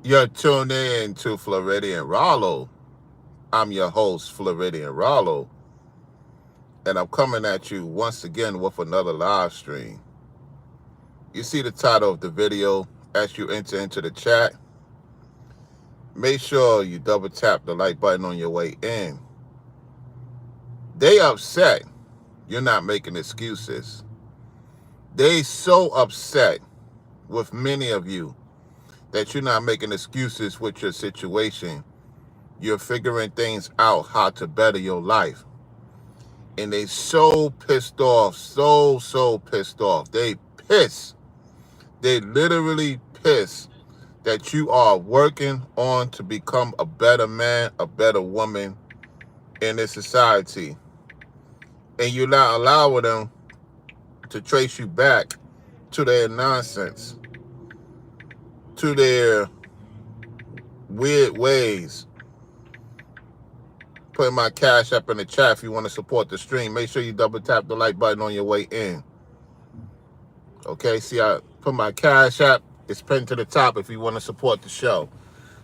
You're tuned in to Floridian Rollo. I'm your host, Floridian Rollo, and I'm coming at you once again with another live stream. You see the title of the video as you enter into the chat. Make sure you double tap the like button on your way in. They upset you're not making excuses. They so upset with many of you that you're not making excuses with your situation. You're figuring things out how to better your life. And they so pissed off, so pissed off. They piss. They literally piss that you are working on to become a better man, a better woman in this society. And you're not allowing them to trace you back to their nonsense, to their weird ways. Put my cash up in the chat if you want to support the stream. Make sure you double tap the like button on your way in. Okay, see, I put my cash app. It's pinned to the top if you want to support the show.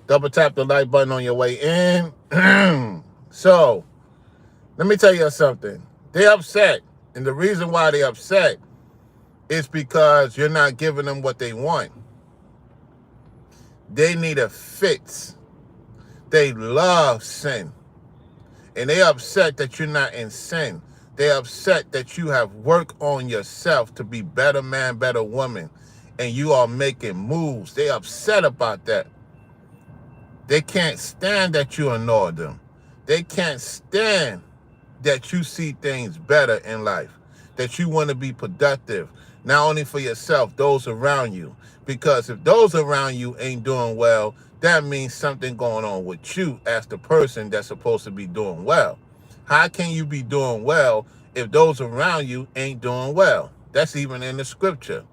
Double tap the like button on your way in. So, let me tell you something. They're upset. And the reason why they're upset is because you're not giving them what they want. They need a fix. They love sin. And they're upset that you're not in sin. They're upset that you have worked on yourself to be better man, better woman, and you are making moves. They're upset about that. They can't stand that you ignore them. They can't stand that you see things better in life, that you want to be productive, not only for yourself, those around you. Because if those around you ain't doing well, that means something going on with you as the person that's supposed to be doing well. How can you be doing well if those around you ain't doing well? That's even in the scripture.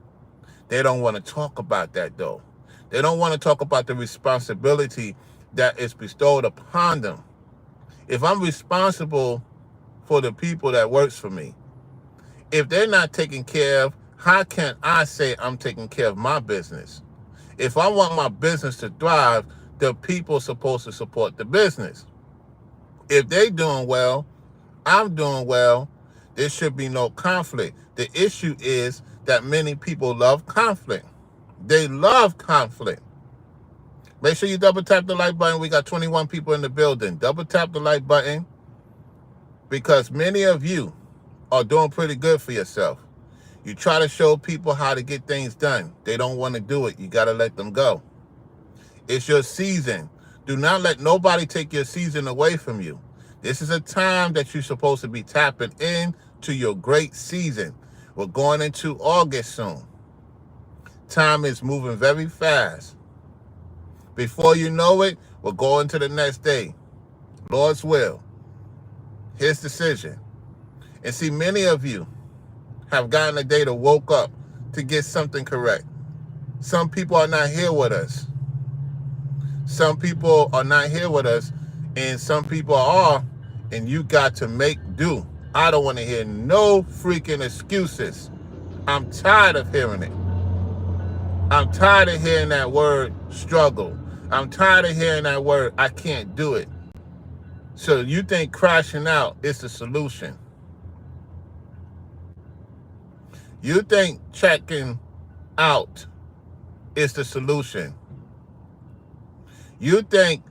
They don't want to talk about that, though. They don't want to talk about the responsibility that is bestowed upon them. If I'm responsible for the people that works for me, if they're not taken care of, how can I say I'm taking care of my business? If I want my business to thrive, the people are supposed to support the business. If they doing well, I'm doing well, there should be no conflict. The issue is that many people love conflict. They love conflict. Make sure you double tap the like button. We got 21 people in the building. Double tap the like button because many of you are doing pretty good for yourself. You try to show people how to get things done. They don't want to do it. You got to let them go. It's your season. Do not let nobody take your season away from you. This is a time that you're supposed to be tapping into your great season. We're going into August soon. Time is moving very fast. Before you know it, we're going to the next day. Lord's will. His decision. And see, many of you have gotten a day to woke up to get something correct. Some people are not here with us. Some people are not here with us, and some people are, and you got to make do. I don't want to hear no freaking excuses. I'm tired of hearing it. I'm tired of hearing that word struggle. I'm tired of hearing that word I can't do it. So you think crashing out is the solution. You think checking out is the solution. You think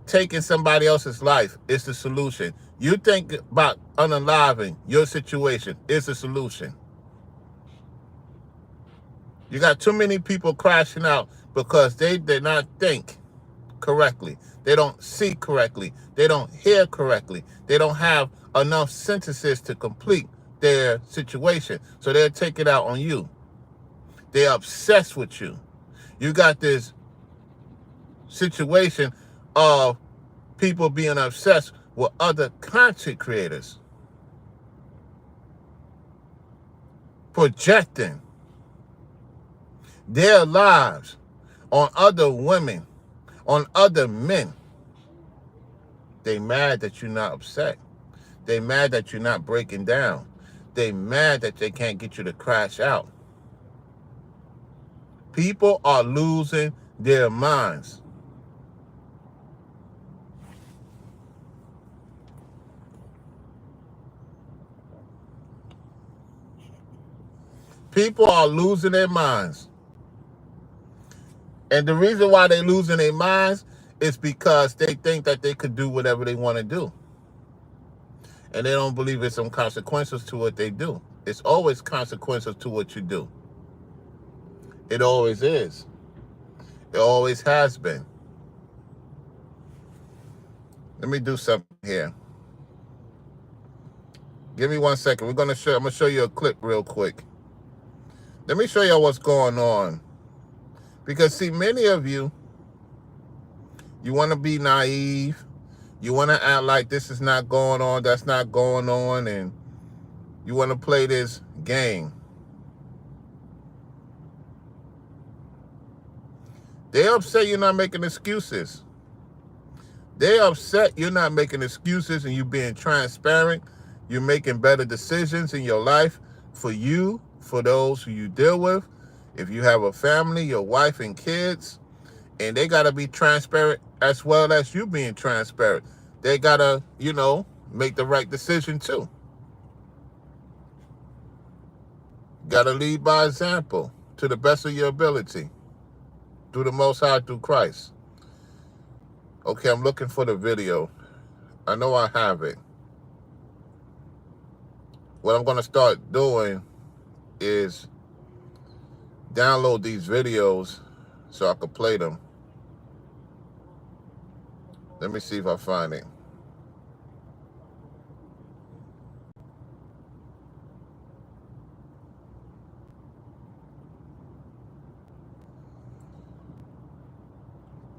taking somebody else's life is the solution. You think about unaliving your situation is the solution. You got too many people crashing out because they did not think correctly. They don't see correctly. They don't hear correctly. They don't have enough sentences to complete their situation. So they'll take it out on you. They're obsessed with you. You got this situation of people being obsessed with other content creators, projecting their lives on other women, on other men. They mad that you're not upset. They mad that you're not breaking down. They mad that they can't get you to crash out. People are losing their minds. People are losing their minds. And the reason why they're losing their minds is because they think that they could do whatever they want to do. And they don't believe there's some consequences to what they do. It's always consequences to what you do. It always is. It always has been. Let me do something here. Give me 1 second. I'm gonna show you a clip real quick. Let me show you what's going on. Because see, many of you want to be naive. You want to act like this is not going on, that's not going on, and you want to play this game. They're upset you're not making excuses. They're upset you're not making excuses and you're being transparent. You're making better decisions in your life for you, for those who you deal with. If you have a family, your wife and kids, and they got to be transparent as well as you being transparent. They got to, make the right decision too. Got to lead by example to the best of your ability. Through the Most High, through Christ. Okay, I'm looking for the video. I know I have it. What I'm going to start doing is download these videos so I can play them. Let me see if I find it.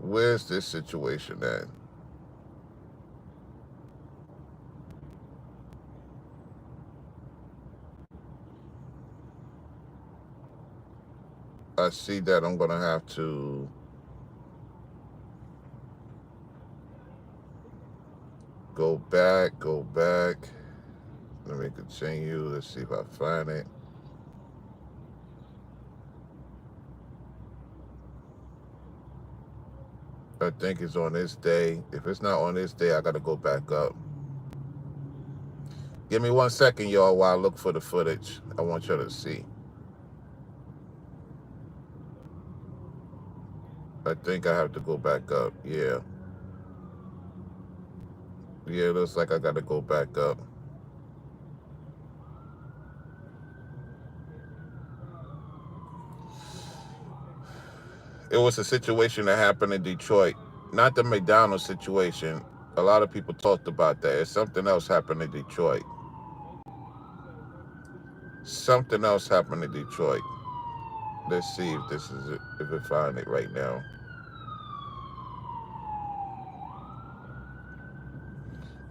Where's this situation at? I see that I'm going to have to go back. Let me continue. Let's see if I find it. I think it's on this day. If it's not on this day, I got to go back up. Give me 1 second, y'all, while I look for the footage. I want y'all to see. I think I have to go back up. Yeah. Yeah, it looks like I got to go back up. It was a situation that happened in Detroit. Not the McDonald's situation. A lot of people talked about that. It's something else happened in Detroit. Something else happened in Detroit. Let's see if this is it, if I find it right now.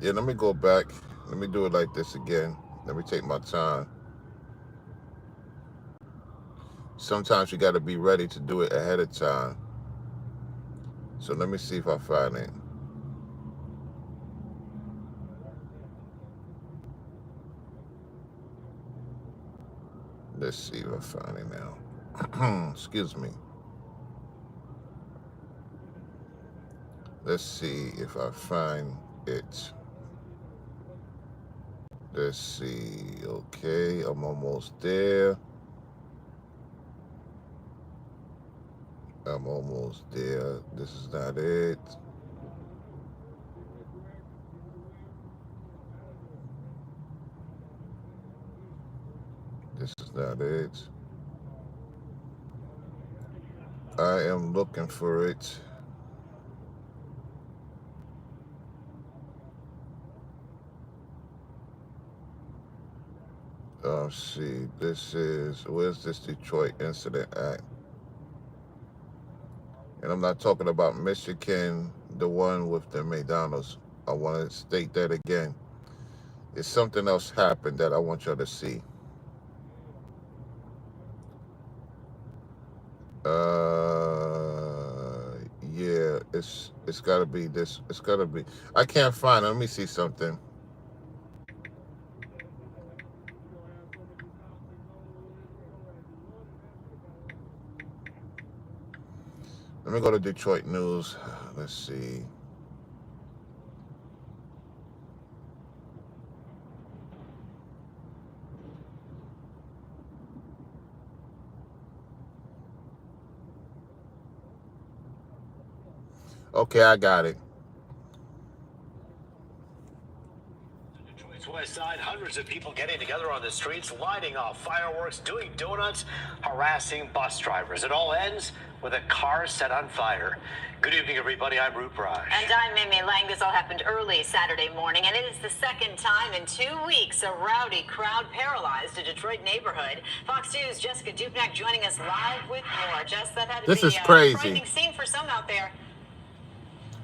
Yeah, let me go back. Let me do it like this again. Let me take my time. Sometimes you got to be ready to do it ahead of time. So let me see if I find it. Let's see if I find it now. Excuse me. Let's see if I find it. Let's see. Okay, I'm almost there. I'm almost there. This is not it. This is not it. I am looking for it. See, this is, where's this Detroit incident at? And I'm not talking about Michigan, the one with the McDonald's. I want to state that again. It's something else happened that I want y'all to see. Yeah, it's gotta be this. It's gotta be. I can't find it. Let me see something. Let me go to Detroit News. Let's see. Okay, I got it. Detroit's west side, hundreds of people getting together on the streets, lighting off fireworks, doing donuts, harassing bus drivers. It all ends with a car set on fire. Good evening, everybody. I'm Roop Raj. And I'm Mimi Lang. This all happened early Saturday morning, and it is the second time in 2 weeks a rowdy crowd paralyzed a Detroit neighborhood. Fox News' Jessica Dupnack joining us live with more. Jess, that had to This be is crazy. A frightening scene for some out there.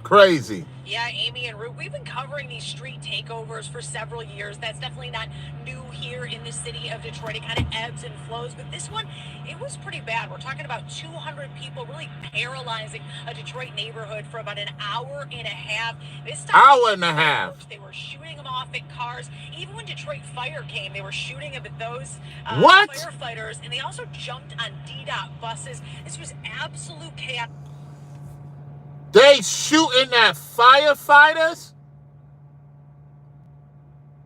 Crazy. Yeah, Amy and Roop, we've been covering these street takeovers for several years. That's definitely not new here in the city of Detroit. It kind of ebbs and flows, but this one, it was pretty bad. We're talking about 200 people really paralyzing a Detroit neighborhood for about an hour and a half. This time, Hour and a half. They were shooting them off at cars. Even when Detroit Fire came, they were shooting them at those What? firefighters, and they also jumped on DDOT buses. This was absolute chaos. They shooting at firefighters?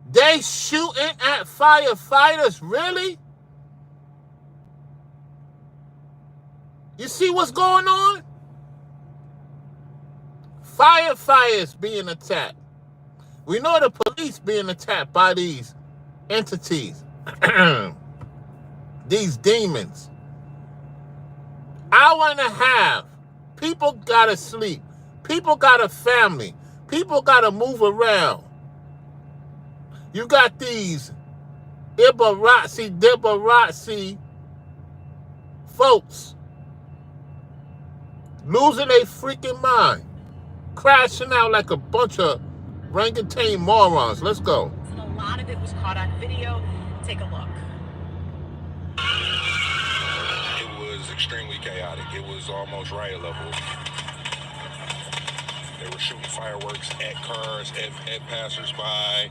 They shooting at firefighters? Really? You see what's going on? Firefighters being attacked. We know the police being attacked by these entities. These demons. Hour and a half. People gotta sleep. People got a family. People gotta move around. You got these Ibarazzi folks losing their freaking mind, crashing out like a bunch of orangutan morons. Let's go. And a lot of it was caught on video. Take a look. It was extremely chaotic. It was almost riot level. They were shooting fireworks at cars, at passersby.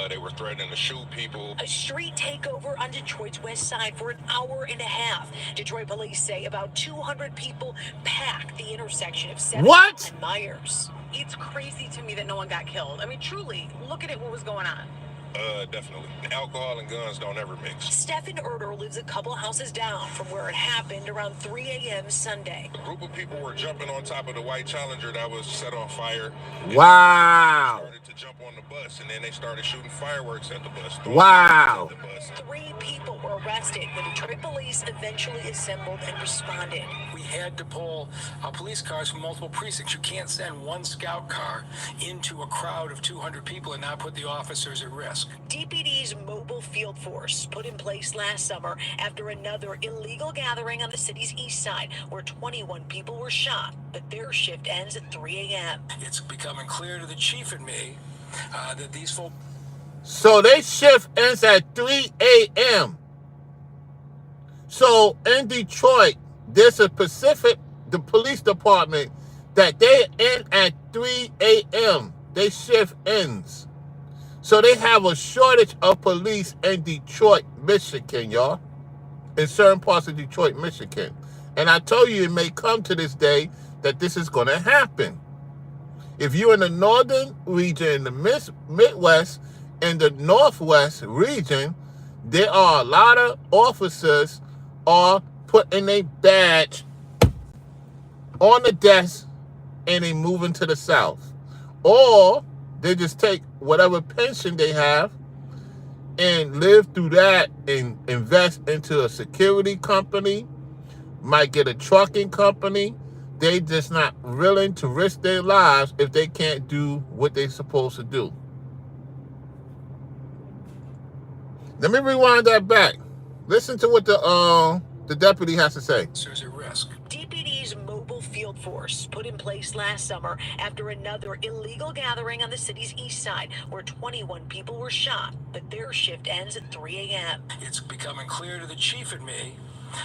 They were threatening to shoot people. A street takeover on Detroit's west side for an hour and a half. Detroit police say about 200 people packed the intersection of 7th and Myers. It's crazy to me that no one got killed. I mean, truly, look at it, what was going on. Definitely. Alcohol and guns don't ever mix. Stephen Erder lives a couple houses down from where it happened around 3 a.m. Sunday. A group of people were jumping on top of the white Challenger that was set on fire. Wow. They started to jump on the bus, and then they started shooting fireworks at the bus. Wow. 3 people were arrested. The Detroit police eventually assembled and responded. We had to pull police cars from multiple precincts. You can't send one scout car into a crowd of 200 people and not put the officers at risk. DPD's mobile field force put in place last summer after another illegal gathering on the city's east side where 21 people were shot, but their shift ends at 3 a.m. It's becoming clear to the chief and me that these folks... So their shift ends at 3 a.m. So in Detroit, there's the police department that they end at 3 a.m. Their shift ends. So they have a shortage of police in Detroit, Michigan, y'all. In certain parts of Detroit, Michigan. And I told you it may come to this day that this is going to happen. If you're in the northern region, in the Midwest, in the Northwest region, there are a lot of officers are putting a badge on the desk and they moving to the South. Or they just take whatever pension they have and live through that and invest into a security company, might get a trucking company. They just not willing to risk their lives if they can't do what they're supposed to do. Let me rewind that back. Listen to what the deputy has to say. Officers at risk. DPD's mobile field force put in place last summer after another illegal gathering on the city's east side where 21 people were shot, but their shift ends at 3 a.m. It's becoming clear to the chief and me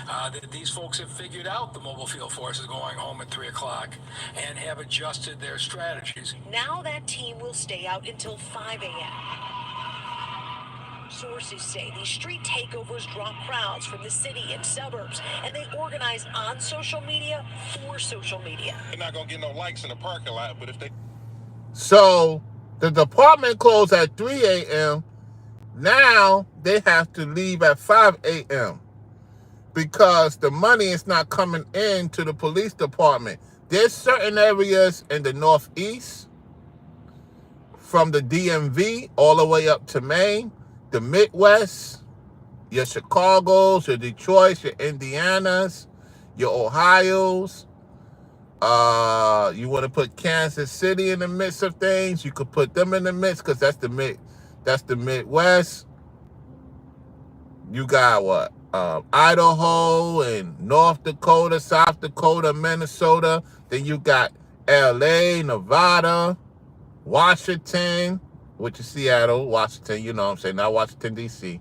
that these folks have figured out the mobile field force is going home at 3 o'clock and have adjusted their strategies. Now that team will stay out until 5 a.m. Sources say these street takeovers draw crowds from the city and suburbs, and they organize on social media for social media. They're not gonna get no likes in the parking lot, but if they So the department closed at 3 a.m. Now they have to leave at 5 a.m. because the money is not coming in to the police department. There's certain areas in the Northeast, from the DMV all the way up to Maine, the Midwest, your Chicagos, your Detroits, your Indianas, your Ohios. You want to put Kansas City in the midst of things, you could put them in the midst because that's the Midwest. You got what? Idaho and North Dakota, South Dakota, Minnesota. Then you got LA, Nevada, Washington, which is Seattle, Washington, you know what I'm saying, not Washington, D.C.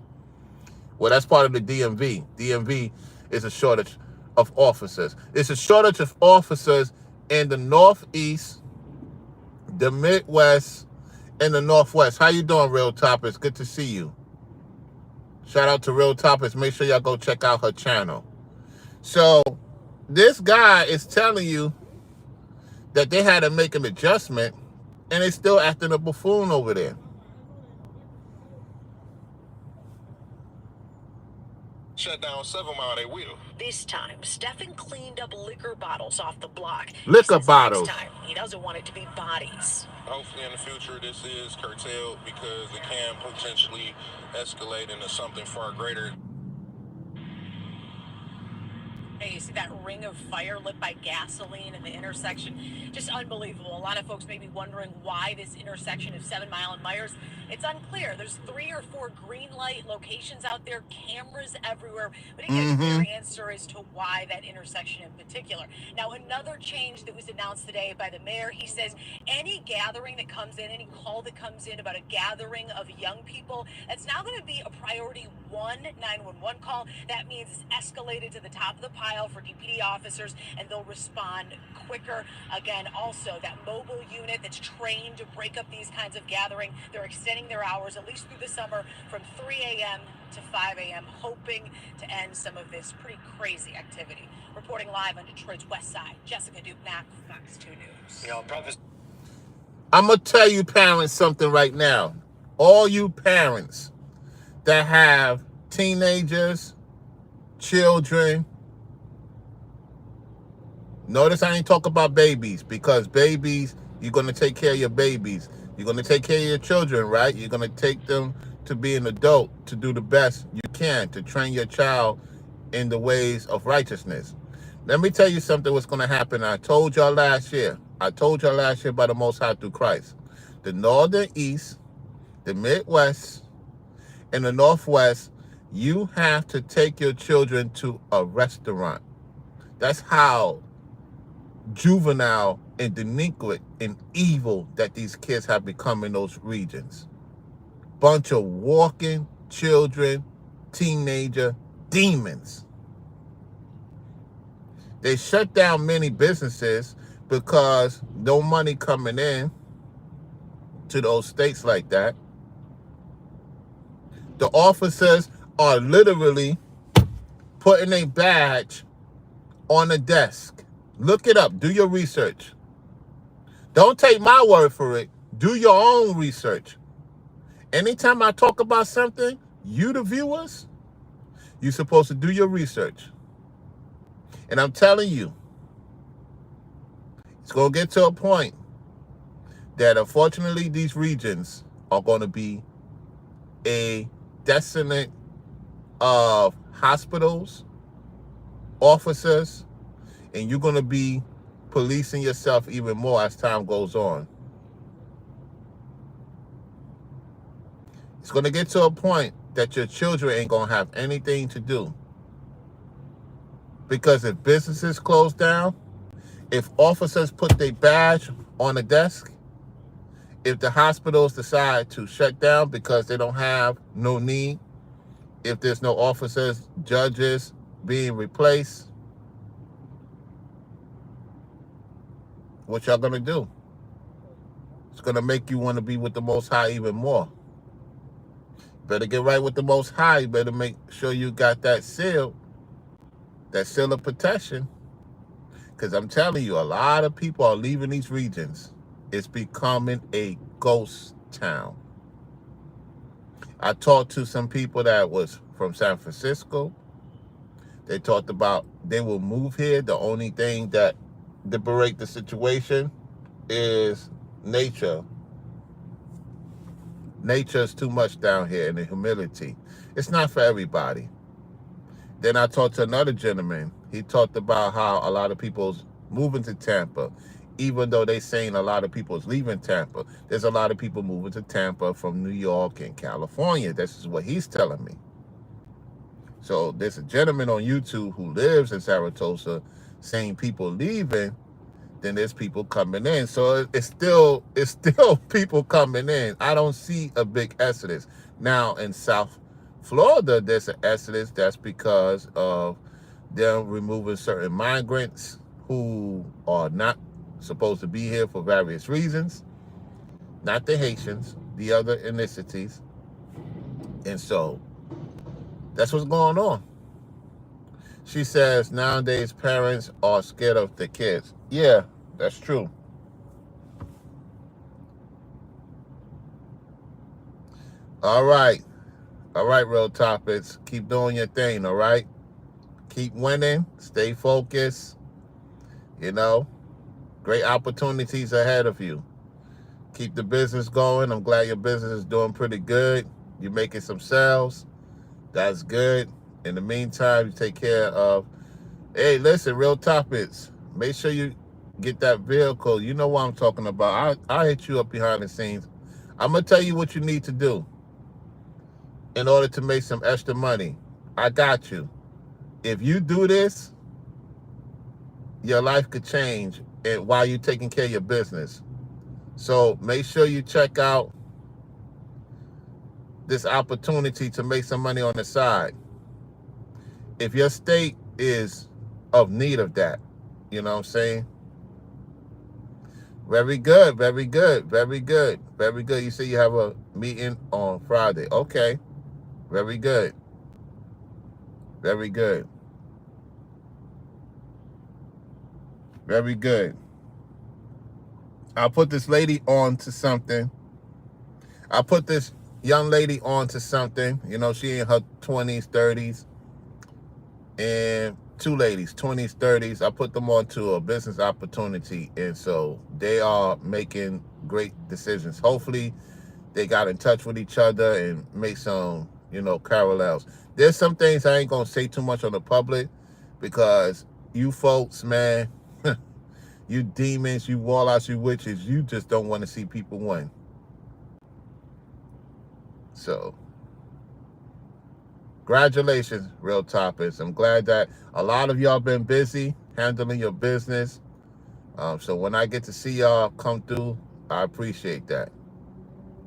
Well, that's part of the DMV. DMV is a shortage of officers. It's a shortage of officers in the Northeast, the Midwest, and the Northwest. How you doing, Real Topics? Good to see you. Shout out to Real Topics. Make sure y'all go check out her channel. So this guy is telling you that they had to make an adjustment, and they're still acting a buffoon over there. shut down 7 Mile, they will. This time, Stephen cleaned up liquor bottles off the block. Liquor He says bottles. Next time, he doesn't want it to be bodies. Hopefully in the future this is curtailed because it can potentially escalate into something far greater. Hey, you see that ring of fire lit by gasoline in the intersection? Just unbelievable. A lot of folks may be wondering why this intersection of 7 Mile and Myers. It's unclear. There's 3 or 4 green light locations out there, cameras everywhere. We didn't get a clear answer as to why that intersection in particular. Now, another change that was announced today by the mayor, he says any gathering that comes in, any call that comes in about a gathering of young people, that's now going to be a priority 1 911 call. That means it's escalated to the top of the pile for DPD officers, and they'll respond quicker. Again, also that mobile unit that's trained to break up these kinds of gathering, they're extending their hours at least through the summer from 3 a.m. to 5 a.m., hoping to end some of this pretty crazy activity. Reporting live on Detroit's West Side, Jessica Dupnack, Fox 2 News. I'm going to tell you parents something right now. All you parents that have teenagers, children. Notice I ain't talk about babies, because babies, you're going to take care of your babies. You're going to take care of your children, right? You're going to take them to be an adult, to do the best you can, to train your child in the ways of righteousness. Let me tell you something what's going to happen. I told y'all last year by the Most High through Christ. The Northern East, the Midwest, and the Northwest, you have to take your children to a restaurant. That's how juvenile and delinquent and evil that these kids have become in those regions. Bunch of walking children, teenager demons. They shut down many businesses because no money coming in to those states like that. The officers are literally putting a badge on a desk. Look it up. Do your research. Don't take my word for it. Do your own research. Anytime I talk about something, you the viewers, you're supposed to do your research. And I'm telling you, it's going to get to a point that unfortunately these regions are going to be a desolate of hospitals, officers, and you're going to be policing yourself even more as time goes on. It's going to get to a point that your children ain't going to have anything to do. Because if businesses close down, if officers put their badge on a desk, if the hospitals decide to shut down because they don't have no need, if there's no officers, judges being replaced, what y'all gonna do? It's gonna make you want to be with the Most High even more. Better get right with the Most High. You better make sure you got that seal of protection. Because I'm telling you, a lot of people are leaving these regions. It's becoming a ghost town. I talked to some people that was from San Francisco. They talked about they will move here. The only thing that liberate the situation is nature. Nature is too much down here, and the humidity. It's not for everybody. Then I talked to another gentleman. He talked about how a lot of people's moving to Tampa, even though they saying a lot of people's leaving Tampa. There's a lot of people moving to Tampa from New York and California. This is what he's telling me. So there's a gentleman on YouTube who lives in Saratoga saying people leaving, then there's people coming in. So it's still people coming in. I don't see a big exodus. Now in South Florida, there's an exodus. That's because of them removing certain migrants who are not supposed to be here for various reasons. Not the Haitians, the other ethnicities. And so that's what's going on. She says nowadays parents are scared of the kids. Yeah, that's true. All right, Real Topics. Keep doing your thing, all right? Keep winning. Stay focused. You know, great opportunities ahead of you. Keep the business going. I'm glad your business is doing pretty good. You're making some sales. That's good. In the meantime, you take care of, hey, listen, Real Topics. Make sure you get that vehicle. You know what I'm talking about. I'll hit you up behind the scenes. I'm going to tell you what you need to do in order to make some extra money. I got you. If you do this, your life could change while you're taking care of your business. So make sure you check out this opportunity to make some money on the side. If your state is of need of that, you know what I'm saying? Very good, very good, very good, very good. You say you have a meeting on Friday. Okay, very good, very good, very good. I'll put this lady on to something. I'll put this young lady on to something. You know, she in her 20s, 30s. And two ladies, 20s, 30s. I put them on to a business opportunity. And so they are making great decisions. Hopefully they got in touch with each other and make some, you know, parallels. There's some things I ain't going to say too much on the public because you folks, man, you demons, you warlocks, you witches, you just don't want to see people win. So, congratulations, Real Topics. I'm glad that a lot of y'all been busy handling your business. So when I get to see y'all come through, I appreciate that.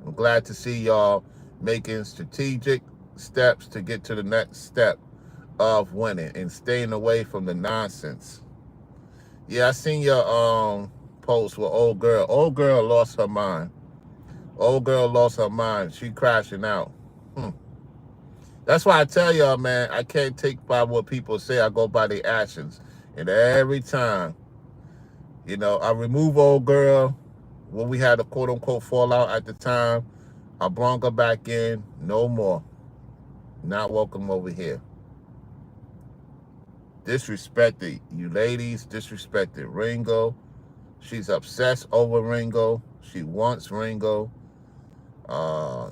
I'm glad to see y'all making strategic steps to get to the next step of winning and staying away from the nonsense. Yeah, I seen your post with old girl. Old girl lost her mind. Old girl lost her mind. She crashing out. That's why I tell y'all, man, I can't take by what people say. I go by their actions. And every time, you know, I remove old girl when we had a quote-unquote fallout at the time. I brought her back in. No more. Not welcome over here. Disrespected you ladies. Disrespected Ringo. She's obsessed over Ringo. She wants Ringo.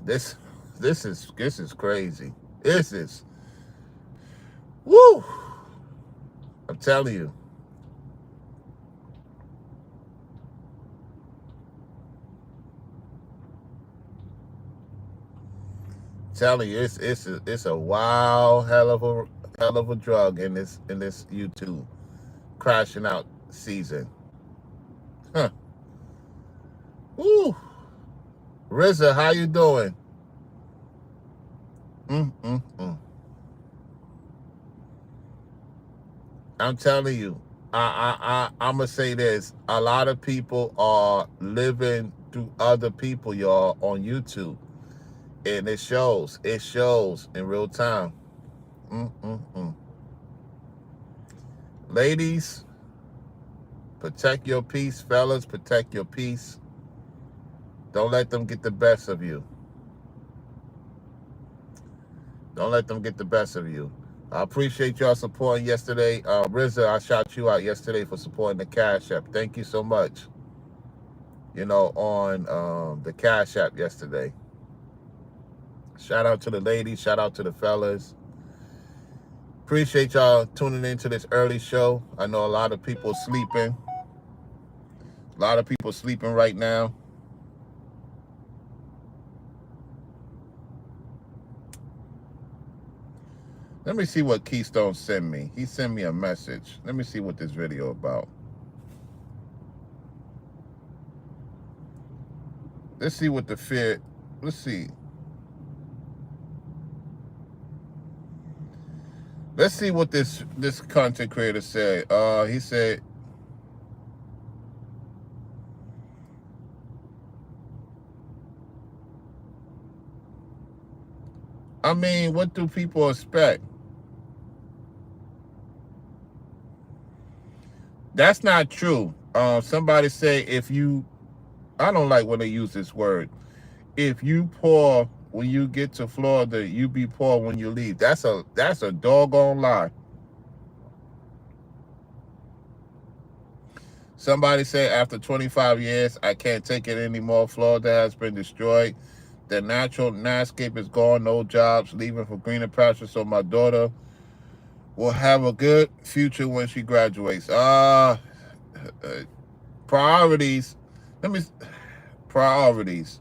This is crazy. This is, woo! I'm telling you. It's a wild hell of a drug in this YouTube crashing out season. Huh. Woo! RZA, how you doing? I'm telling you, I'm gonna say this. A lot of people are living through other people, y'all, on YouTube. And it shows. It shows in real time. Mm-mm-mm. Ladies, protect your peace. Fellas, protect your peace. Don't let them get the best of you. Don't let them get the best of you. I appreciate y'all supporting yesterday. RZA, I shout you out yesterday for supporting the Cash App. Thank you so much. You know, on the Cash App yesterday. Shout out to the ladies. Shout out to the fellas. Appreciate y'all tuning into this early show. I know a lot of people sleeping. A lot of people sleeping right now. Let me see what Keystone sent me. He sent me a message. Let me see what this video about. Let's see what the fear. Let's see. Let's see what this content creator said. He said, I mean, what do people expect? That's not true. Somebody say if you, I don't like when they use this word. If you poor when you get to Florida, you be poor when you leave. That's a doggone lie. Somebody say after 25 years, I can't take it anymore. Florida has been destroyed. The natural landscape is gone. No jobs. Leaving for greener pastures. So my daughter will have a good future when she graduates. Priorities. Priorities.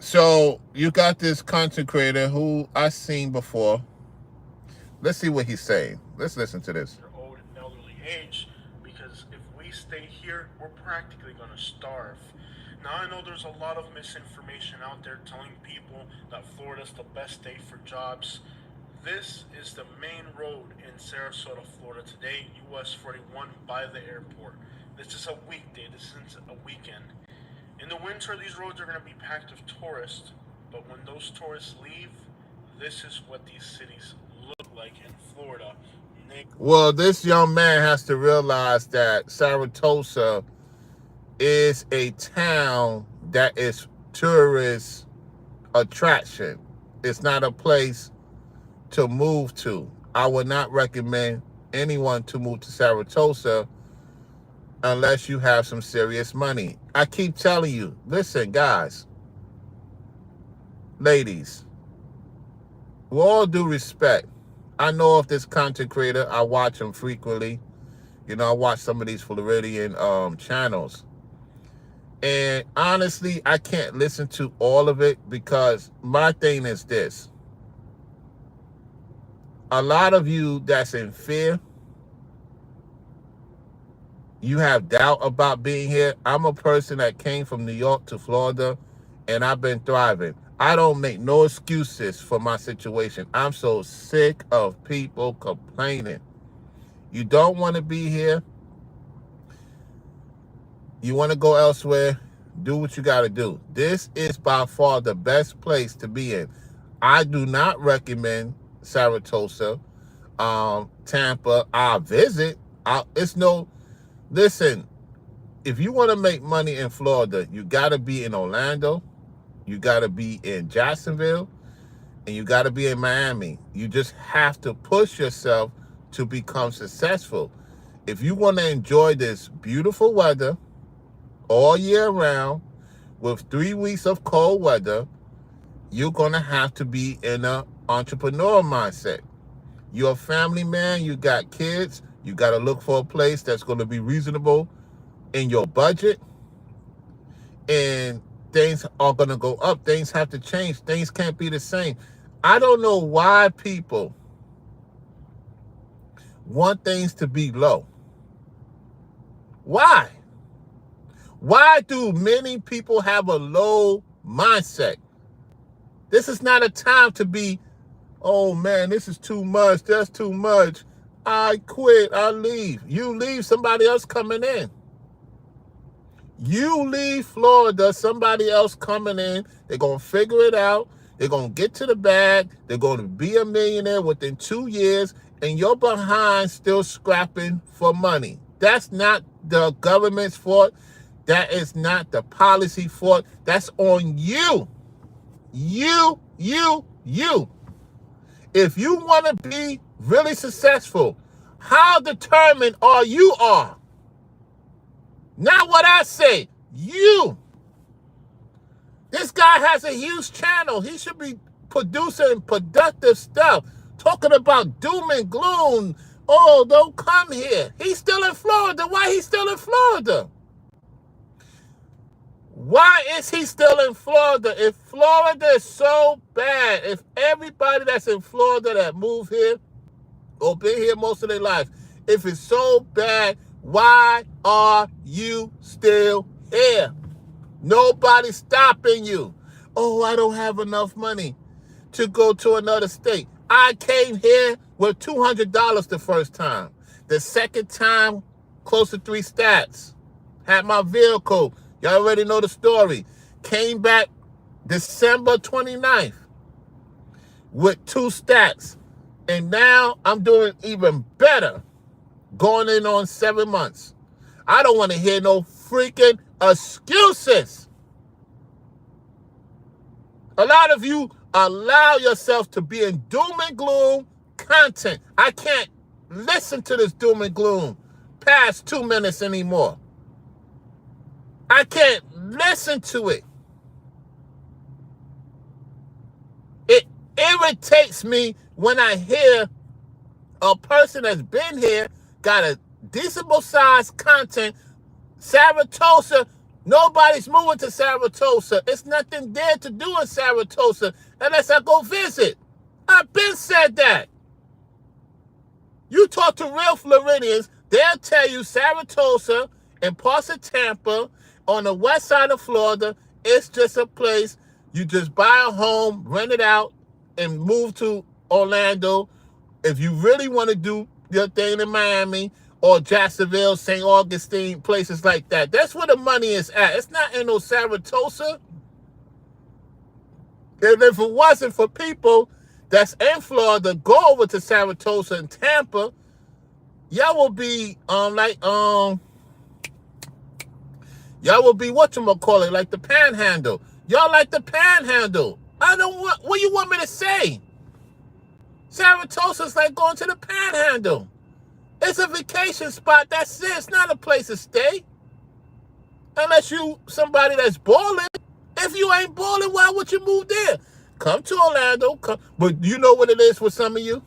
So you got this content creator who I've seen before. Let's see what he's saying. Let's listen to this. Old and elderly age, because if we stay here, we're practically going to starve. Now, I know there's a lot of misinformation out there telling people that Florida's the best state for jobs. This is the main road in Sarasota, Florida today, US 41 by the airport. This is a weekday, this isn't a weekend. In the winter, these roads are going to be packed with tourists, but when those tourists leave, this is what these cities look like in Florida. Well, this young man has to realize that Sarasota is a town that is tourist attraction. It's not a place to move to. I would not recommend anyone to move to Sarasota unless you have some serious money. I keep telling you, listen, guys, ladies, with all due respect, I know of this content creator. I watch him frequently. You know, I watch some of these Floridian channels. And honestly, I can't listen to all of it because my thing is this. A lot of you that's in fear, you have doubt about being here. I'm a person that came from New York to Florida, and I've been thriving. I don't make no excuses for my situation. I'm so sick of people complaining. You don't want to be here. You want to go elsewhere. Do what you got to do. This is by far the best place to be in. I do not recommend Sarasota, Tampa. I'll visit. Listen, if you want to make money in Florida, you got to be in Orlando, you got to be in Jacksonville, and you got to be in Miami. You just have to push yourself to become successful. If you want to enjoy this beautiful weather all year round with 3 weeks of cold weather, you're going to have to be in an entrepreneur mindset. You're a family man, you got kids, you got to look for a place that's going to be reasonable in your budget. And things are going to go up. Things have to change. Things can't be the same. I don't know why people want things to be low. Why? Why do many people have a low mindset? This is not a time to be, oh man, this is too much. That's too much. I quit. I leave. You leave, somebody else coming in. You leave Florida, somebody else coming in, they're going to figure it out. They're going to get to the bag. They're going to be a millionaire within 2 years, and you're behind still scrapping for money. That's not the government's fault. That is not the policy fault. That's on you. You. If you want to be really successful, how determined are you are? Not what I say. You. This guy has a huge channel. He should be producing productive stuff. Talking about doom and gloom. Oh, don't come here. He's still in Florida. Why he's still in Florida? Why is he still in Florida? If Florida is so bad, if everybody that's in Florida that moved here or been here most of their life, if it's so bad, why are you still here? Nobody's stopping you. Oh, I don't have enough money to go to another state. I came here with $200 the first time. The second time, close to 3 stats. Had my vehicle. Y'all already know the story. Came back December 29th with 2 stats. And now I'm doing even better. Going in on 7 months. I don't want to hear no freaking excuses. A lot of you allow yourself to be in doom and gloom content. I can't listen to this doom and gloom past 2 minutes anymore. I can't listen to it. It irritates me when I hear a person that's been here, got a decent sized content. Saratoga, nobody's moving to Saratoga. It's nothing there to do in Saratoga unless I go visit. I've been said that. You talk to real Floridians, they'll tell you Saratoga and parts of Tampa on the west side of Florida, it's just a place you just buy a home, rent it out, and move to Orlando. If you really want to do your thing in Miami or Jacksonville, St. Augustine, places like that, that's where the money is at. It's not in no Saratoga. And if it wasn't for people that's in Florida, go over to Saratoga and Tampa, y'all will be y'all will be whatchamacallit, like the Panhandle. Y'all like the Panhandle. I don't want, what you want me to say? Saratoga's like going to the Panhandle. It's a vacation spot, that's it. It's not a place to stay. Unless you somebody that's balling. If you ain't balling, why would you move there? Come to Orlando. Come. But you know what it is for some of you?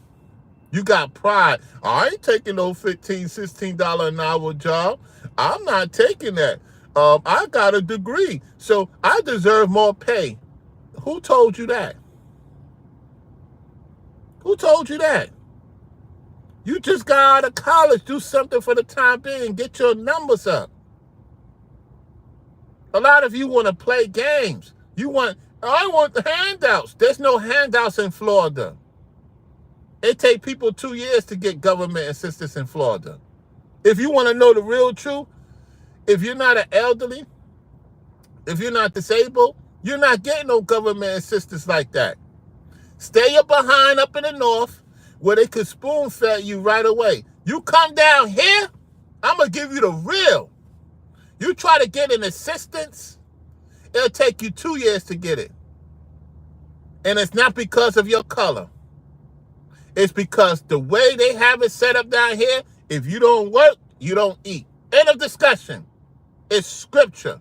You got pride. I ain't taking no $15, $16 an hour job. I'm not taking that. I got a degree, so I deserve more pay. Who told you that? Who told you that? You just got out of college. Do something for the time being. Get your numbers up. A lot of you want to play games. I want the handouts. There's no handouts in Florida. It takes people 2 years to get government assistance in Florida. If you want to know the real truth, if you're not an elderly, if you're not disabled, you're not getting no government assistance like that. Stay your behind up in the north where they could spoon-fed you right away. You come down here, I'm going to give you the real. You try to get an assistance, it'll take you 2 years to get it. And it's not because of your color. It's because the way they have it set up down here, if you don't work, you don't eat. End of discussion. It's scripture.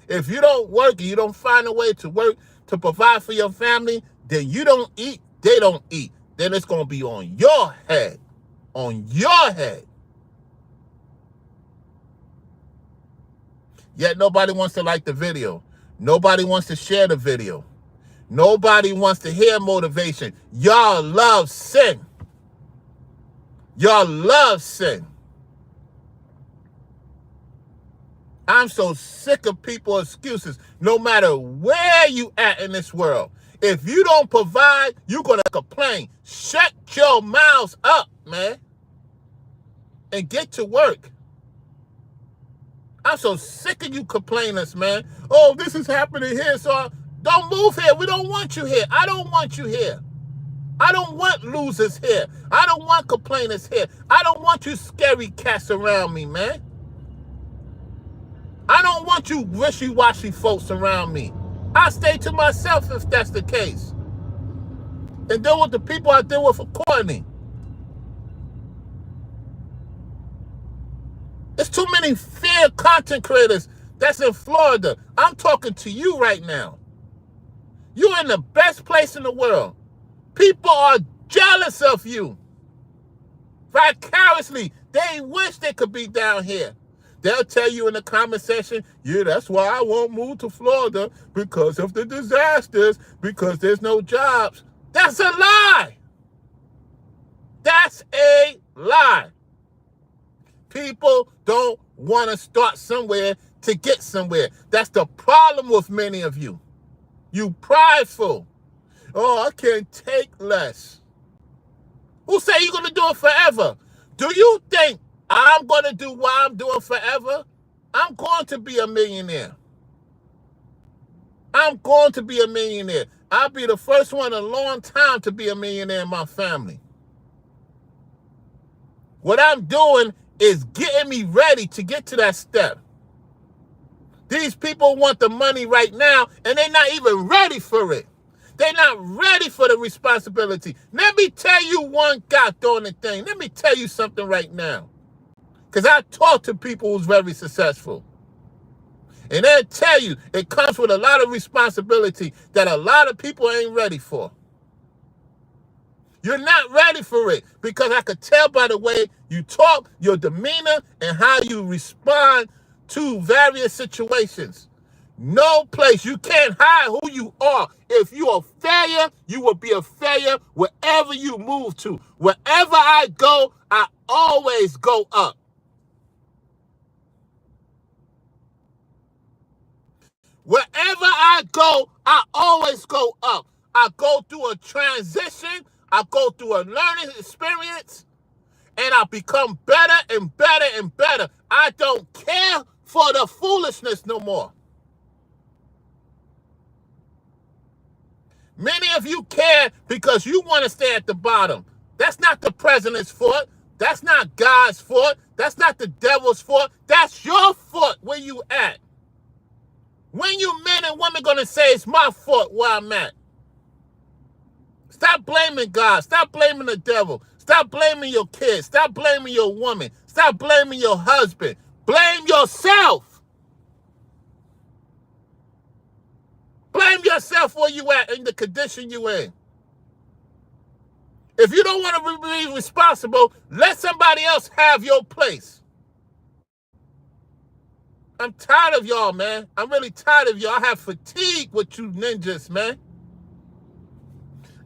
If you don't work and you don't find a way to work to provide for your family, then you don't eat, they don't eat. Then it's going to be on your head. On your head. Yet nobody wants to like the video. Nobody wants to share the video. Nobody wants to hear motivation. Y'all love sin. Y'all love sin. I'm so sick of people's excuses. No matter where you at in this world, if you don't provide, you're going to complain. Shut your mouths up, man, and get to work. I'm so sick of you complainers, man. Oh, this is happening here, so don't move here. We don't want you here. I don't want you here. I don't want losers here. I don't want complainers here. I don't want you scary cats around me, man. I don't want you wishy-washy folks around me. I stay to myself if that's the case. And deal with the people I deal with accordingly. There's too many fear content creators that's in Florida. I'm talking to you right now. You're in the best place in the world. People are jealous of you. Vicariously. They wish they could be down here. They'll tell you in the comment section, yeah, that's why I won't move to Florida, because of the disasters, because there's no jobs. That's a lie. That's a lie. People don't want to start somewhere to get somewhere. That's the problem with many of you. You prideful. Oh, I can't take less. Who say you're going to do it forever? Do you think I'm going to do what I'm doing forever? I'm going to be a millionaire. I'm going to be a millionaire. I'll be the first one in a long time to be a millionaire in my family. What I'm doing is getting me ready to get to that step. These people want the money right now, and they're not even ready for it. They're not ready for the responsibility. Let me tell you one goddamn thing. Let me tell you something right now. Because I talk to people who's very successful. And they'll tell you it comes with a lot of responsibility that a lot of people ain't ready for. You're not ready for it because I could tell by the way you talk, your demeanor, and how you respond to various situations. No place. You can't hide who you are. If you're a failure, you will be a failure wherever you move to. Wherever I go, I always go up. Wherever I go, I always go up. I go through a transition. I go through a learning experience. And I become better and better and better. I don't care for the foolishness no more. Many of you care because you want to stay at the bottom. That's not the president's fault. That's not God's fault. That's not the devil's fault. That's your fault where you at. When you men and women going to say it's my fault where I'm at? Stop blaming God. Stop blaming the devil. Stop blaming your kids. Stop blaming your woman. Stop blaming your husband. Blame yourself. Blame yourself where you at in the condition you in. If you don't want to be responsible, let somebody else have your place. I'm tired of y'all, man. I'm really tired of y'all. I have fatigue with you ninjas, man.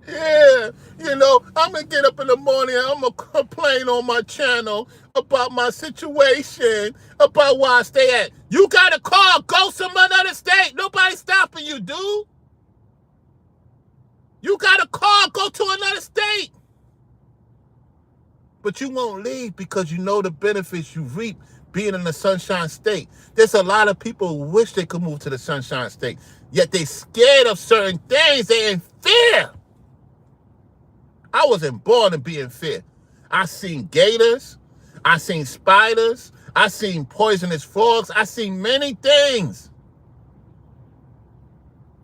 Yeah, you know, I'm going to get up in the morning and I'm going to complain on my channel about my situation, about where I stay at. You got a car, go some other state. Nobody's stopping you, dude. You got a car, go to another state. But you won't leave because you know the benefits you reap being in the Sunshine State. There's a lot of people who wish they could move to the Sunshine State, yet they scared of certain things. They're in fear. I wasn't born to be in fear. I seen gators. I seen spiders. I seen poisonous frogs. I seen many things.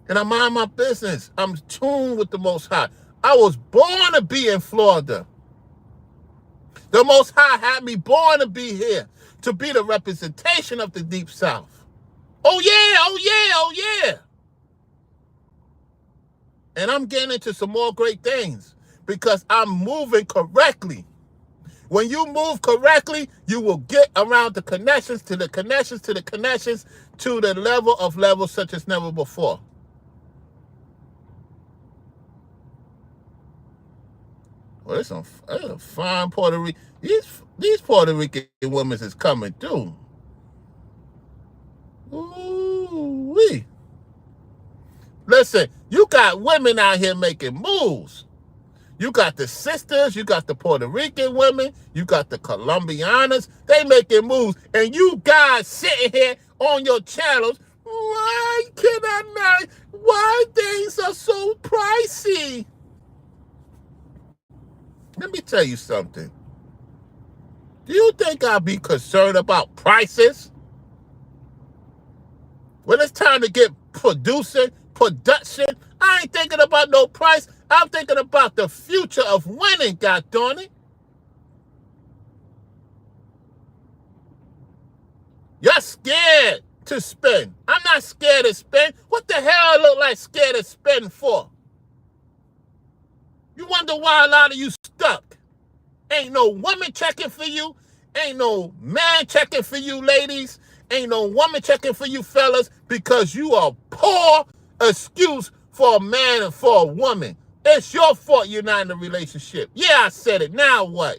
And I mind my business. I'm tuned with the Most High. I was born to be in Florida. The Most High had me born to be here, to be the representation of the Deep South. Oh yeah, oh yeah, oh yeah. And I'm getting into some more great things because I'm moving correctly. When you move correctly, you will get around the connections to the connections to the connections to the level of levels such as never before. Well, there's a fine Puerto Rican. These Puerto Rican women is coming through. Ooh-wee. Listen, you got women out here making moves. You got the sisters, you got the Puerto Rican women, you got the Colombianas. They making moves. And you guys sitting here on your channels, why can I not? Why things are so pricey? Let me tell you something. Do you think I'll be concerned about prices? When it's time to get production, I ain't thinking about no price. I'm thinking about the future of winning, goddarn it. You're scared to spend. I'm not scared to spend. What the hell I look like scared to spend for? You wonder why a lot of you stuck. Ain't no woman checking for you. Ain't no man checking for you, ladies. Ain't no woman checking for you, fellas, because you are poor excuse for a man and for a woman. It's your fault you're not in a relationship. Yeah, I said it. Now what?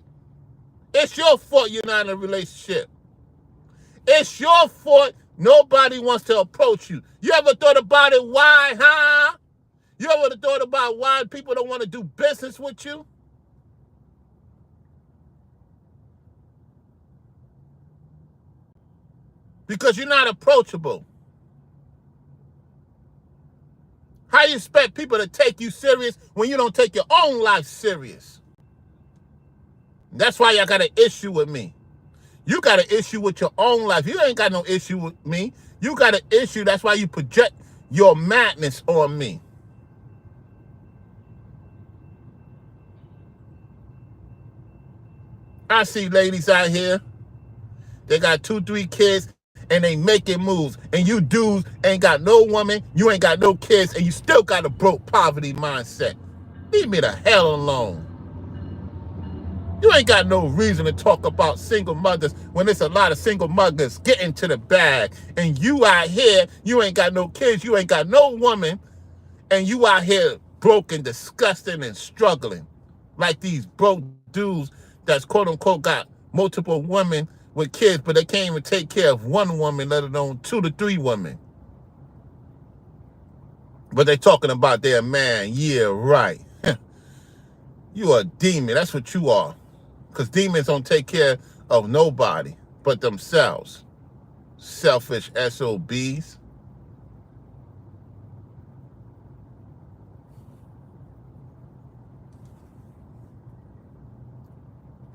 It's your fault you're not in a relationship. It's your fault nobody wants to approach you. You ever thought about it? Why, huh? You ever thought about why people don't want to do business with you? Because you're not approachable. How you expect people to take you serious when you don't take your own life serious? That's why y'all got an issue with me. You got an issue with your own life. You ain't got no issue with me. You got an issue. That's why you project your madness on me. I see ladies out here. They got 2, 3 kids. And they making moves, and you dudes ain't got no woman, you ain't got no kids, and you still got a broke poverty mindset. Leave me the hell alone. You ain't got no reason to talk about single mothers when there's a lot of single mothers getting to the bag, and you out here, you ain't got no kids, you ain't got no woman, and you out here broke and disgusting and struggling like these broke dudes that's quote-unquote got multiple women with kids, but they can't even take care of one woman, let alone 2 to 3 women. But they talking about their man. Yeah, right. You are a demon. That's what you are. Because demons don't take care of nobody but themselves. Selfish SOBs.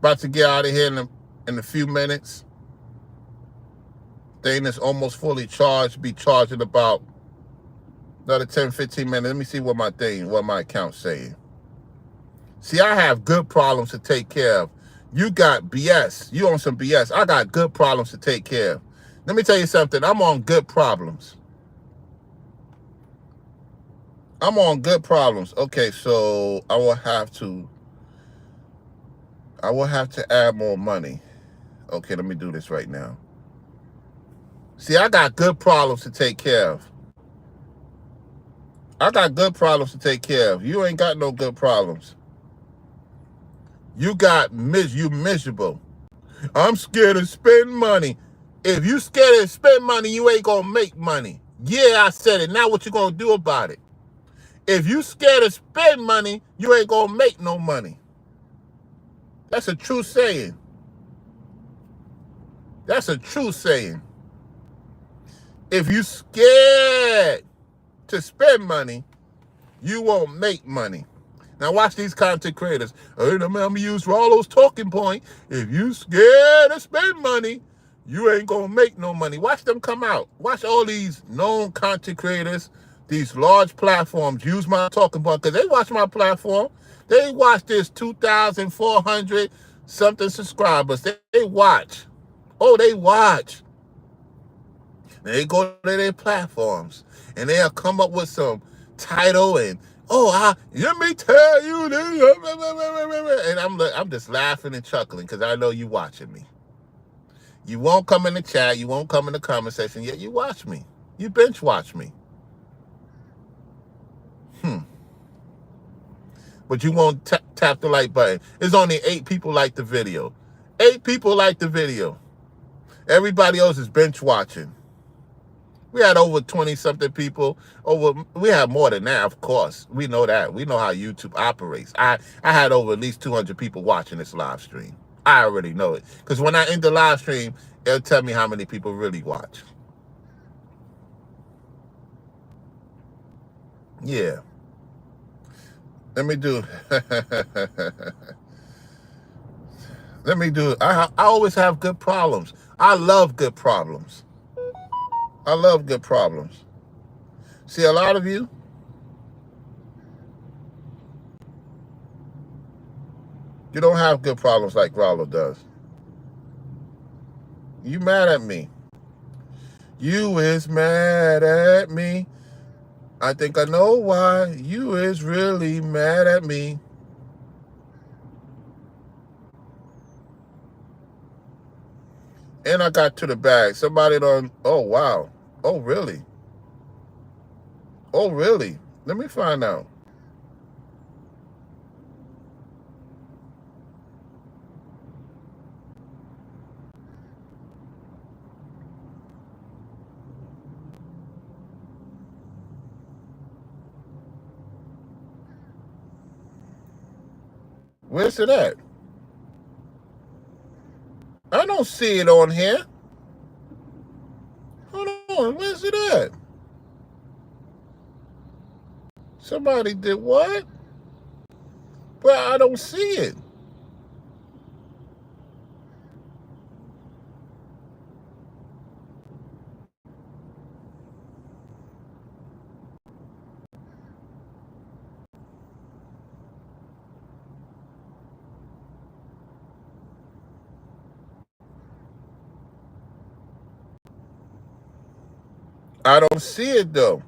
About to get out of here in a few minutes. Thing is almost fully charged. Be charged in about another 10, 15 minutes. Let me see what my account's saying. See, I have good problems to take care of. You got BS. You on some BS. I got good problems to take care of. Let me tell you something. I'm on good problems. I'm on good problems. Okay, so I will have to add more money. Okay, let me do this right now. See, I got good problems to take care of. I got good problems to take care of. You ain't got no good problems. You miserable. I'm scared to spend money. If you scared to spend money, you ain't gonna make money. Yeah, I said it. Now what you gonna do about it? If you scared to spend money, you ain't gonna make no money. That's a true saying. That's a true saying. If you scared to spend money, you won't make money. Now watch these content creators. I'm gonna use all those talking points. If you scared to spend money, you ain't gonna make no money. Watch them come out. Watch all these known content creators, these large platforms use my talking point because they watch my platform. They watch this 2,400 something subscribers. They watch. Oh, they watch. They go to their platforms and they'll come up with some title and let me tell you this, and I'm just laughing and chuckling because I know you watching me. You won't come in the chat, you won't come in the comment section, yet you watch me. You bench watch me. But you won't tap the like button. There's only 8 people like the video. 8 people like the video. Everybody else is bench watching. We had over 20-something people. We had more than that, of course. We know that. We know how YouTube operates. I had over at least 200 people watching this live stream. I already know it. Because when I end the live stream, it'll tell me how many people really watch. Yeah. Let me do. I always have good problems. I love good problems. I love good problems. See, a lot of you, you don't have good problems like Rollo does. You mad at me. You is mad at me. I think I know why. You is really mad at me. And I got to the bag. Somebody done, oh, wow. Oh, really? Oh, really? Let me find out. Where's it at? I don't see it on here. Hold on, where's it at? Somebody did what? But I don't see it. I don't see it though.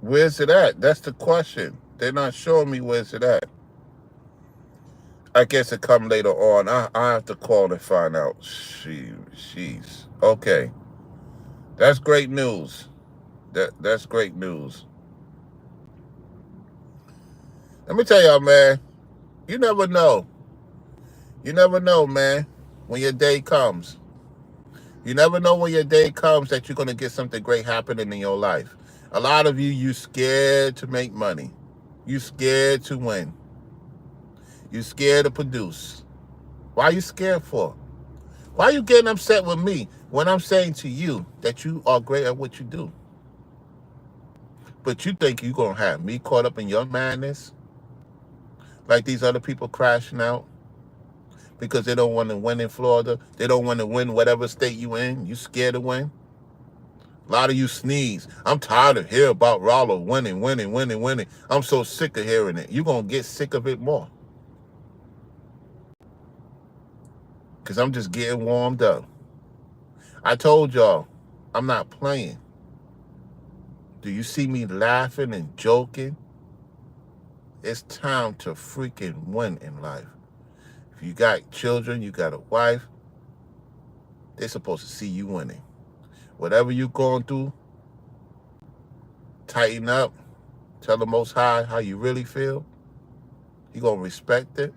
Where's it at? That's the question. They're not showing me where's it at. I guess it come later on. I have to call and find out. Jeez. Okay. That's great news. That's great news. Let me tell y'all, man. You never know. You never know, man, when your day comes. You never know when your day comes that you're going to get something great happening in your life. A lot of you scared to make money. You scared to win. You scared to produce. Why are you scared for? Why are you getting upset with me when I'm saying to you that you are great at what you do? But you think you're going to have me caught up in your madness? Like these other people crashing out? Because they don't want to win in Florida. They don't want to win whatever state you in. You scared to win? A lot of you sneeze. I'm tired of hearing about Rollo winning. I'm so sick of hearing it. You're going to get sick of it more. Because I'm just getting warmed up. I told y'all, I'm not playing. Do you see me laughing and joking? It's time to freaking win in life. If you got children, you got a wife, they're supposed to see you winning. Whatever you're going through, tighten up. Tell the Most High how you really feel. He's going to respect it.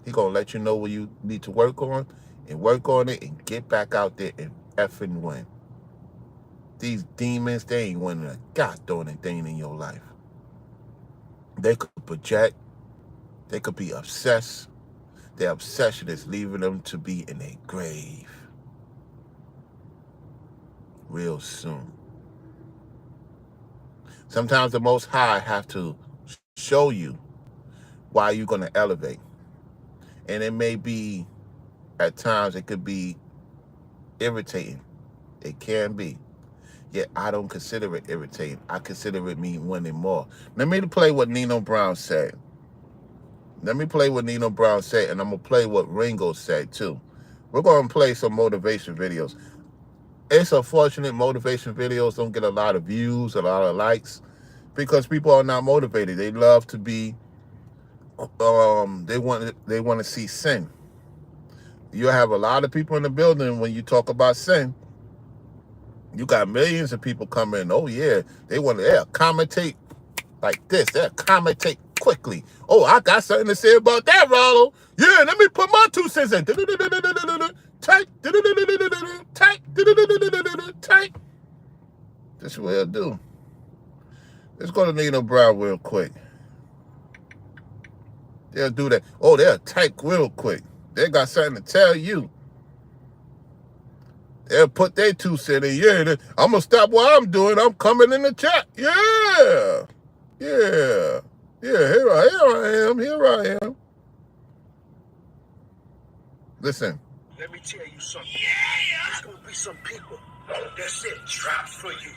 He's going to let you know what you need to work on and work on it and get back out there and effing win. These demons, they ain't winning a goddamn thing in your life. They could project. They could be obsessed. Their obsession is leaving them to be in a grave real soon. Sometimes the Most High have to show you why you're going to elevate. And it may be, at times, it could be irritating. It can be. Yet I don't consider it irritating. I consider it me winning more. Let me play what Nino Brown said. Let me play what Nino Brown said, and I'm going to play what Ringo said, too. We're going to play some motivation videos. It's unfortunate motivation videos don't get a lot of views, a lot of likes, because people are not motivated. They love to be, they want to see sin. You have a lot of people in the building when you talk about sin. You got millions of people coming. Oh yeah, they'll commentate like this. They'll commentate quickly. Oh, I got something to say about that, Rollo. Yeah, let me put my 2 cents in. Type. Type. This is what they'll do. Let's go to Nino Brown real quick. They'll do that. Oh, they'll type real quick. They got something to tell you. They'll put their 2 cents in. Yeah, I'm going to stop what I'm doing. I'm coming in the chat. Yeah. Yeah. Yeah, here I am. Listen. Let me tell you something. Yeah. There's going to be some people that set traps for you.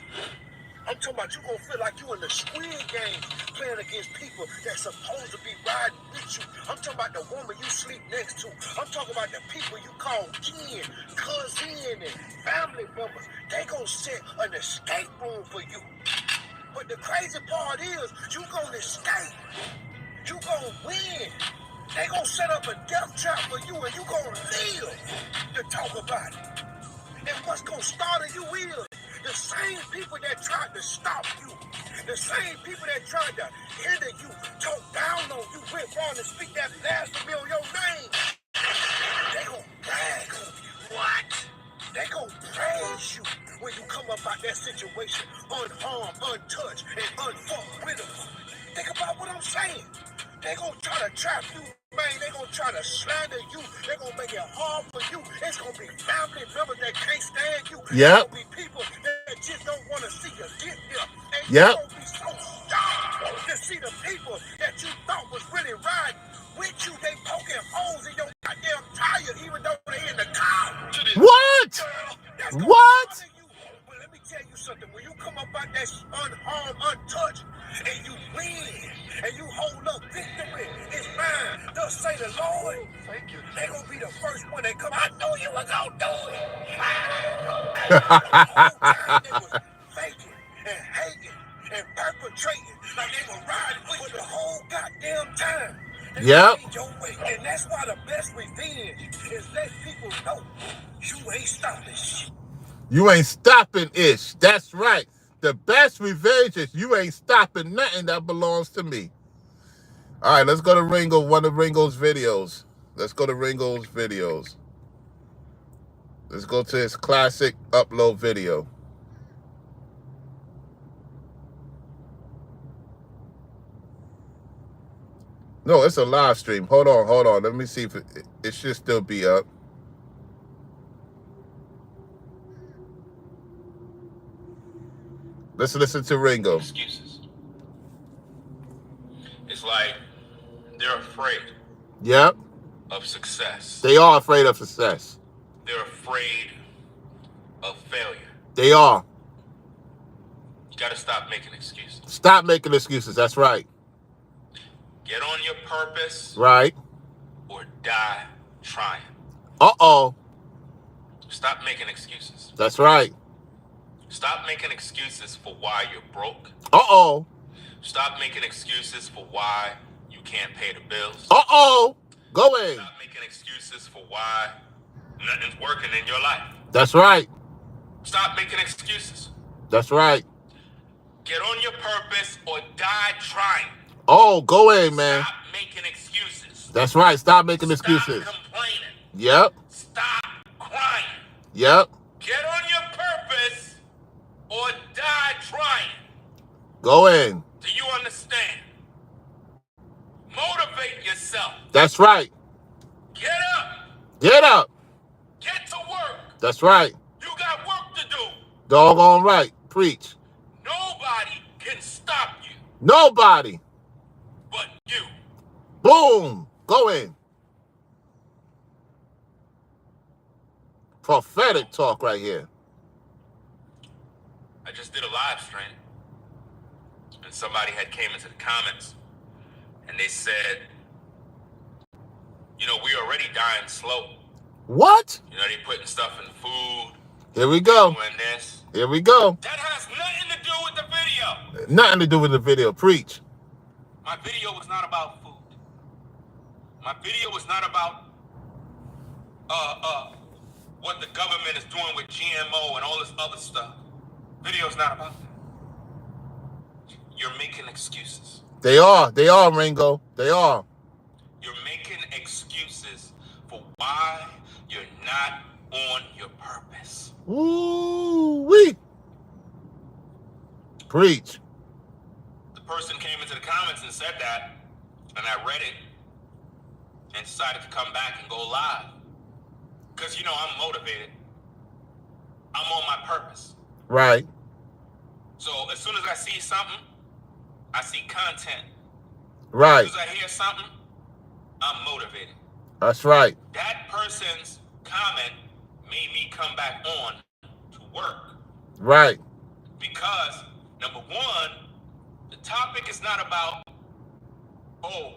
I'm talking about you gonna feel like you in the Squid Game playing against people that's supposed to be riding with you. I'm talking about the woman you sleep next to. I'm talking about the people you call kin, cousin, and family members. They gonna set an escape room for you. But the crazy part is, you gonna escape. You gonna win. They gonna set up a death trap for you, and you gonna live to talk about it. And what's gonna startle you is the same people that tried to stop you, the same people that tried to hinder you, talk down on you, went wrong and speak that blasphemy on your name. They gonna brag on you. What? They gonna praise you when you come up out that situation unharmed, untouched, and unfucked with them. Think about what I'm saying. They gonna try to trap you, man. They gonna try to slander you. They gonna make it hard for you. It's gonna be family members that can't stand you. Yep. It's gonna be people that just don't want to see you get there. And Yep. you gonna be so shocked to see the people that you thought was really riding with you. They poking holes in your goddamn tire, even though they in the car. What? That's gonna What? bother you. But let me tell you something. When you come up out that unharmed, untouched, and you win, and you hold up victory, it's mine. Thus say the Lord. Thank you. They gonna be the first one that come. I knew you was gonna do it. The whole time they was faking and hating and perpetrating like they were riding with the whole goddamn time. They Yep. made your way. And that's why the best revenge is let people know you ain't stopping shit. You ain't stopping ish. That's right. The best revenge is you ain't stopping nothing that belongs to me. All right, let's go to Ringo, one of Ringo's videos. Let's go to Ringo's videos. Let's go to his classic upload video. No, it's a live stream. Hold on. Let me see if it should still be up. Let's listen to Ringo. Excuses. It's like they're afraid Yep. of success. They are afraid of success. They're afraid of failure. They are. You got to stop making excuses. Stop making excuses. That's right. Get on your purpose Right. or die trying. Uh-oh. Stop making excuses. That's right. Stop making excuses for why you're broke. Uh-oh. Stop making excuses for why you can't pay the bills. Uh-oh. Go in. Stop making excuses for why nothing's working in your life. That's right. Stop making excuses. That's right. Get on your purpose or die trying. Oh, go in, man. Stop making excuses. That's right. Stop making excuses. Stop complaining. Yep. Stop crying. Yep. Get on your purpose or die trying. Go in. Do you understand? Motivate yourself. That's right. Get up. Get up. Get to work. That's right. You got work to do. Doggone right. Preach. Nobody can stop you Nobody. but you. Boom. Go in. Prophetic talk right here. I just did a live stream, and somebody had came into the comments, and they said, you know, we already dying slow. What? You know, they putting stuff in food, Here we go. doing this. Here we go. That has nothing to do with the video. Nothing to do with the video. Preach. My video was not about food. My video was not about what the government is doing with GMO and all this other stuff. Video's not about that. You're making excuses. They are, Ringo. They are. You're making excuses for why you're not on your purpose. Ooh-wee. Preach. The person came into the comments and said that, and I read it and decided to come back and go live. Because, you know, I'm motivated. I'm on my purpose. Right. So as soon as I see something, I see content. Right. As soon as I hear something, I'm motivated. That's right. That person's comment made me come back on to work. Right. Because, number one, the topic is not about, oh,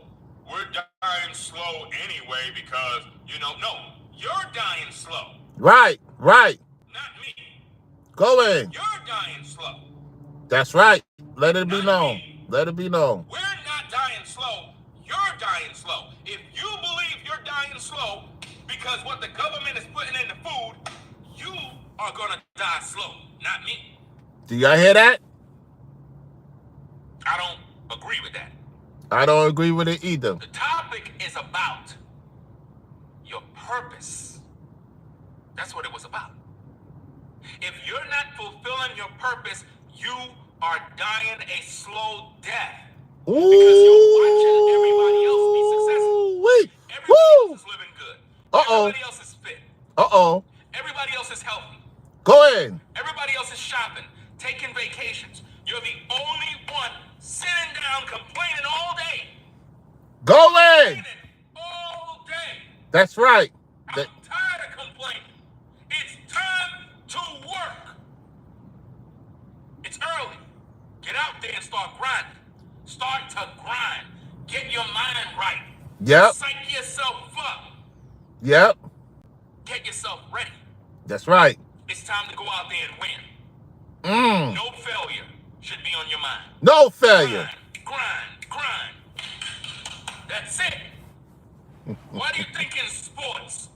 we're dying slow anyway because, you know, no, you're dying slow. Right. Right. Not me. Go in. You're dying slow. That's right. Let it be Not known. me. Let it be known. We're not dying slow. You're dying slow. If you believe you're dying slow because what the government is putting in the food, you are going to die slow, not me. Do y'all hear that? I don't agree with that. I don't agree with it either. The topic is about your purpose. That's what it was about. If you're not fulfilling your purpose, you are dying a slow death. Ooh. Because you're watching everybody else be successful. Wait. Everybody Woo. else is living good. Uh-oh. Everybody else is fit. Uh-oh. Everybody else is healthy. Go in. Everybody else is shopping, taking vacations. You're the only one sitting down complaining all day. Go in. Complaining all day. That's right. I'm That- tired of complaining. It's time to work. It's early. Get out there and start grinding. Start to grind. Get your mind right. Yep. Psych yourself up. Yep. Get yourself ready. That's right. It's time to go out there and win. Mm. No failure should be on your mind. No failure. Grind. That's it. Why do you think in sports,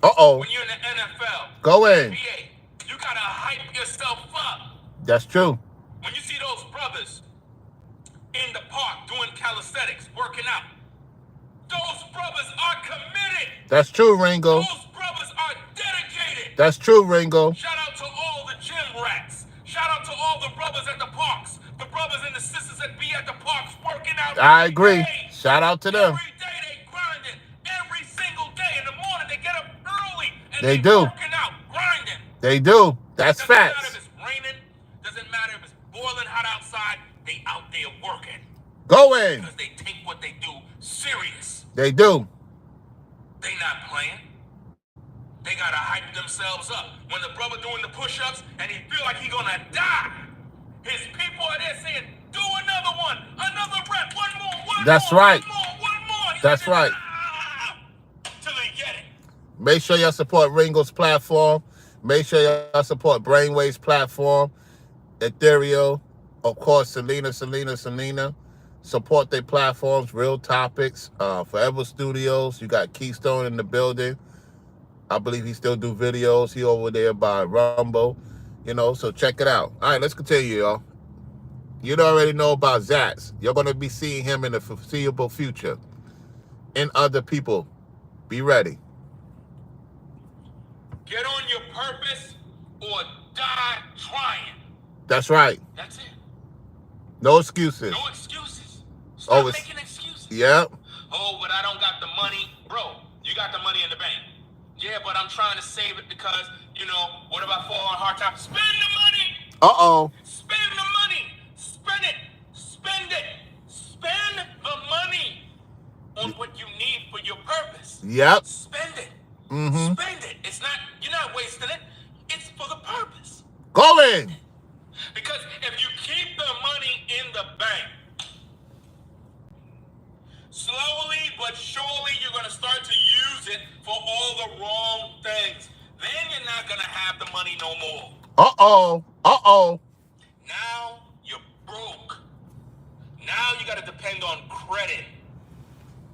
Uh-oh. when you're in the NFL, Go in. NBA, you gotta hype yourself up? That's true. When you see those brothers in the park doing calisthenics, working out, those brothers are committed. That's true, Ringo. Those brothers are dedicated. That's true, Ringo. Shout out to all the gym rats. Shout out to all the brothers at the parks. The brothers and the sisters that be at the parks working out. I every agree. day. Shout out to them. Every day they grinding. Every single day in the morning they get up early and They do. working out, grinding. They do. That's Doesn't matter facts. if it's raining. Doesn't matter if it's boiling hot outside. They out there working Go in. because they take what they do serious. They do. They not playing. They gotta hype themselves up. When the brother doing the push-ups and he feel like he gonna die, his people are there saying, "Do another one, another rep, one more, That's more, right. one more." He's That's like, right. "Ah," till they get it. Make sure y'all support Ringo's platform. Make sure y'all support Brainwave's platform. Ethereal. Of course, Selena. Support their platforms, Real Topics, Forever Studios. You got Keystone in the building. I believe he still do videos. He over there by Rumble. You know, so check it out. All right, let's continue, y'all. You already know about Zats. You're going to be seeing him in the foreseeable future. And other people. Be ready. Get on your purpose or die trying. That's right. That's it. No excuses. No excuses. Stop Oh, it's- making excuses. Yep. Oh, but I don't got the money. Bro, you got the money in the bank. Yeah, but I'm trying to save it because, you know, what if I fall on hard times? Spend the money. Uh-oh. Spend the money. Spend it. Spend it. Spend the money on what you need for your purpose. Yep. Spend it. Mm-hmm. Spend it. It's not, you're not wasting it. It's for the purpose. Go in. Because if you keep the money in the bank, slowly but surely you're going to start to use it for all the wrong things. Then you're not going to have the money no more. Uh-oh. Uh-oh. Now you're broke. Now you got to depend on credit.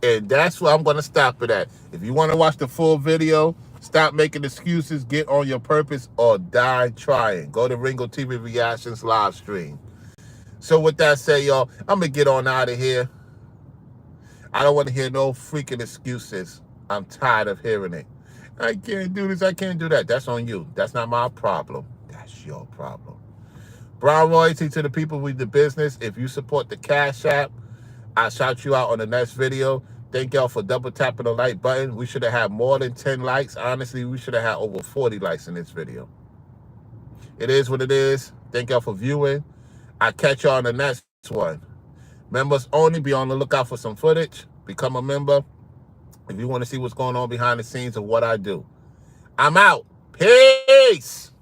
And that's where I'm going to stop it at. If you want to watch the full video, Stop making excuses. Get on your purpose or die trying. Go to Ringo TV Reactions live stream. So with that said, y'all, I'm going to get on out of here. I don't want to hear no freaking excuses. I'm tired of hearing it. I can't do this. I can't do that. That's on you. That's not my problem. That's your problem. Brown Royalty to the people with the business. If you support the Cash App, I'll shout you out on the next video. Thank y'all for double tapping the like button. We should have had more than 10 likes. Honestly, we should have had over 40 likes in this video. It is what it is. Thank y'all for viewing. I'll catch y'all on the next one. Members only. Be on the lookout for some footage. Become a member if you want to see what's going on behind the scenes of what I do. I'm out. Peace.